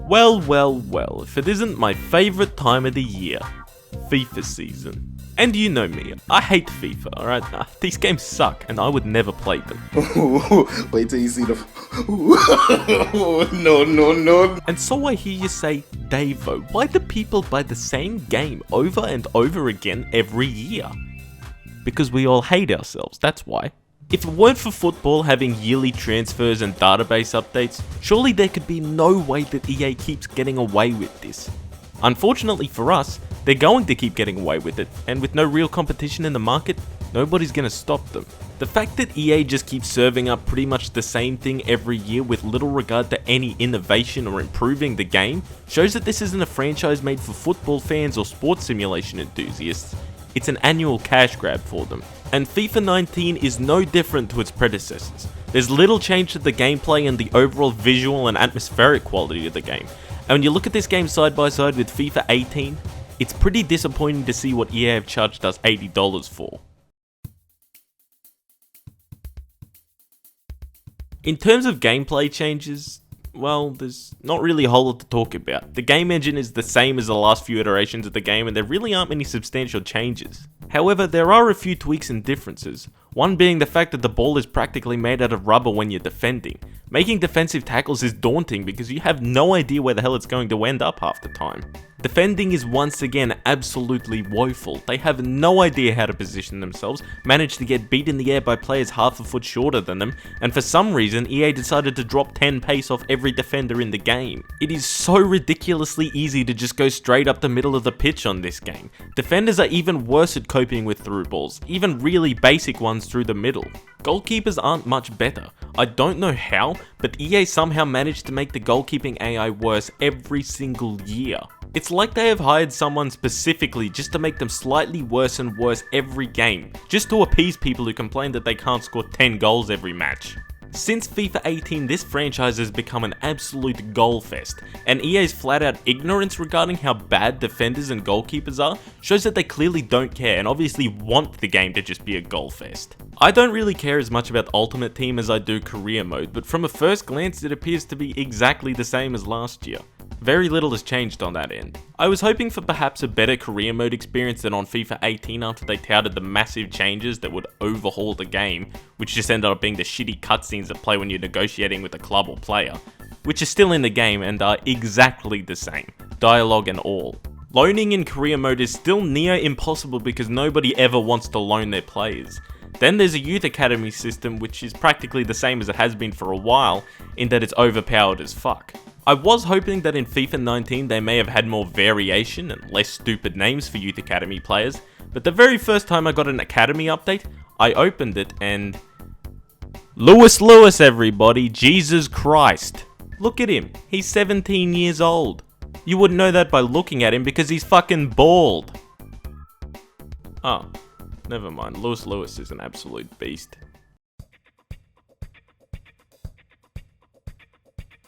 Well, well, well, if it isn't my favourite time of the year, FIFA season. And you know me, I hate FIFA, alright? These games suck, and I would never play them. Wait till you see the... No. And so I hear you say, Davo, why do people buy the same game over and over again every year? Because we all hate ourselves, that's why. If it weren't for football having yearly transfers and database updates, surely there could be no way that EA keeps getting away with this. Unfortunately for us, they're going to keep getting away with it, and with no real competition in the market, nobody's gonna stop them. The fact that EA just keeps serving up pretty much the same thing every year with little regard to any innovation or improving the game shows that this isn't a franchise made for football fans or sports simulation enthusiasts. It's an annual cash grab for them. And FIFA 19 is no different to its predecessors. There's little change to the gameplay and the overall visual and atmospheric quality of the game. And when you look at this game side by side with FIFA 18, it's pretty disappointing to see what EA have charged us $80 for. In terms of gameplay changes, well, there's not really a whole lot to talk about. The game engine is the same as the last few iterations of the game and there really aren't many substantial changes. However, there are a few tweaks and differences, one being the fact that the ball is practically made out of rubber when you're defending. Making defensive tackles is daunting because you have no idea where the hell it's going to end up half the time. Defending is once again absolutely woeful. They have no idea how to position themselves, manage to get beat in the air by players half a foot shorter than them, and for some reason EA decided to drop 10 pace off every defender in the game. It is so ridiculously easy to just go straight up the middle of the pitch on this game. Defenders are even worse at coping with through balls, even really basic ones through the middle. Goalkeepers aren't much better. I don't know how, but EA somehow managed to make the goalkeeping AI worse every single year. It's like they have hired someone specifically just to make them slightly worse and worse every game, just to appease people who complain that they can't score 10 goals every match. Since FIFA 18, this franchise has become an absolute goal fest, and EA's flat out ignorance regarding how bad defenders and goalkeepers are shows that they clearly don't care and obviously want the game to just be a goal fest. I don't really care as much about Ultimate Team as I do Career Mode, but from a first glance it appears to be exactly the same as last year. Very little has changed on that end. I was hoping for perhaps a better career mode experience than on FIFA 18 after they touted the massive changes that would overhaul the game, which just ended up being the shitty cutscenes that play when you're negotiating with a club or player, which are still in the game and are exactly the same, dialogue and all. Loaning in career mode is still near impossible because nobody ever wants to loan their players. Then there's a youth academy system which is practically the same as it has been for a while, in that it's overpowered as fuck. I was hoping that in FIFA 19 they may have had more variation and less stupid names for youth academy players, but the very first time I got an academy update, I opened it and... Lewis everybody, Jesus Christ. Look at him, he's 17 years old. You wouldn't know that by looking at him because he's fucking bald. Oh, never mind, Lewis is an absolute beast.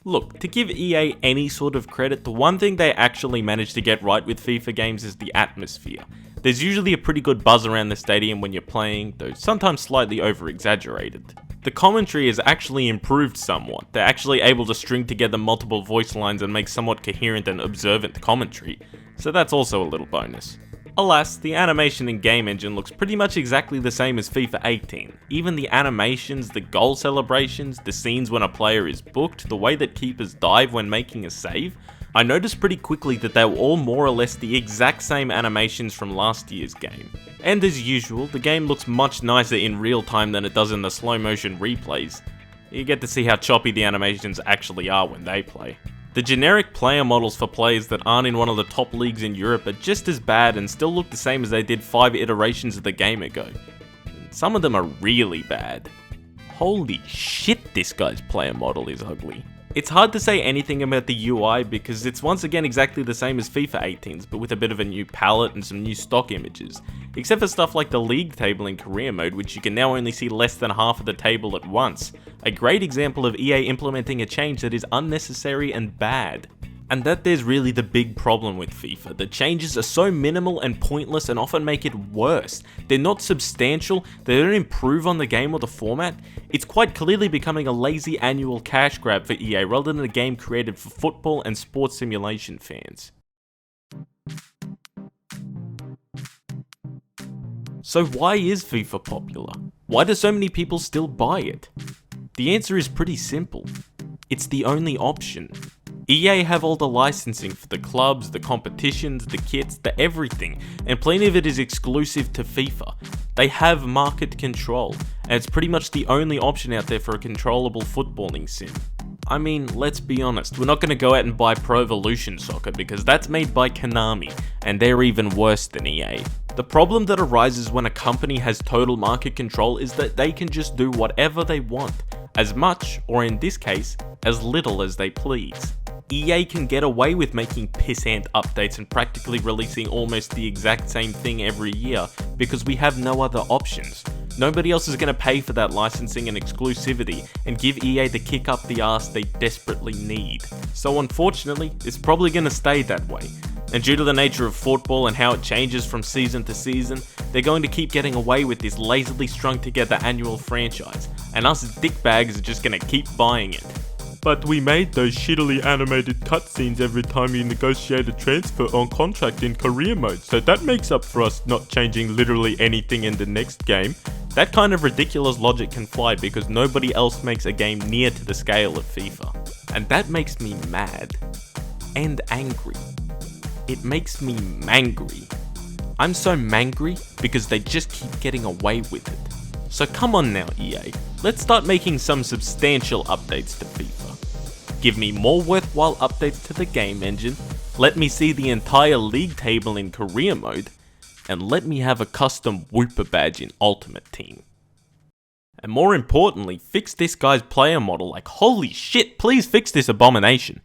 Look, to give EA any sort of credit, the one thing they actually managed to get right with FIFA games is the atmosphere. There's usually a pretty good buzz around the stadium when you're playing, though sometimes slightly over-exaggerated. The commentary is actually improved somewhat. They're actually able to string together multiple voice lines and make somewhat coherent and observant commentary, so that's also a little bonus. Alas, the animation in game engine looks pretty much exactly the same as FIFA 18. Even the animations, the goal celebrations, the scenes when a player is booked, the way that keepers dive when making a save, I noticed pretty quickly that they were all more or less the exact same animations from last year's game. And as usual, the game looks much nicer in real time than it does in the slow motion replays. You get to see how choppy the animations actually are when they play. The generic player models for players that aren't in one of the top leagues in Europe are just as bad and still look the same as they did 5 iterations of the game ago. Some of them are really bad. Holy shit, this guy's player model is ugly. It's hard to say anything about the UI because it's once again exactly the same as FIFA 18's, but with a bit of a new palette and some new stock images. Except for stuff like the league table in career mode, which you can now only see less than half of the table at once. A great example of EA implementing a change that is unnecessary and bad. And that there's really the big problem with FIFA. The changes are so minimal and pointless and often make it worse. They're not substantial, they don't improve on the game or the format. It's quite clearly becoming a lazy annual cash grab for EA rather than a game created for football and sports simulation fans. So why is FIFA popular? Why do so many people still buy it? The answer is pretty simple. It's the only option. EA have all the licensing for the clubs, the competitions, the kits, the everything, and plenty of it is exclusive to FIFA. They have market control, and it's pretty much the only option out there for a controllable footballing sim. I mean, let's be honest, we're not going to go out and buy Pro Evolution Soccer because that's made by Konami, and they're even worse than EA. The problem that arises when a company has total market control is that they can just do whatever they want, as much, or in this case, as little as they please. EA can get away with making pissant updates and practically releasing almost the exact same thing every year because we have no other options. Nobody else is going to pay for that licensing and exclusivity and give EA the kick up the arse they desperately need. So unfortunately, it's probably going to stay that way. And due to the nature of football and how it changes from season to season, they're going to keep getting away with this lazily strung together annual franchise, and us dickbags are just going to keep buying it. But we made those shittily animated cutscenes every time you negotiate a transfer on contract in career mode, so that makes up for us not changing literally anything in the next game. That kind of ridiculous logic can fly because nobody else makes a game near to the scale of FIFA. And that makes me mad. And angry. It makes me mangry. I'm so mangry because they just keep getting away with it. So come on now, EA. Let's start making some substantial updates to FIFA. Give me more worthwhile updates to the game engine, let me see the entire league table in career mode, and let me have a custom Whooper badge in Ultimate Team. And more importantly, fix this guy's player model. Like, holy shit, please fix this abomination.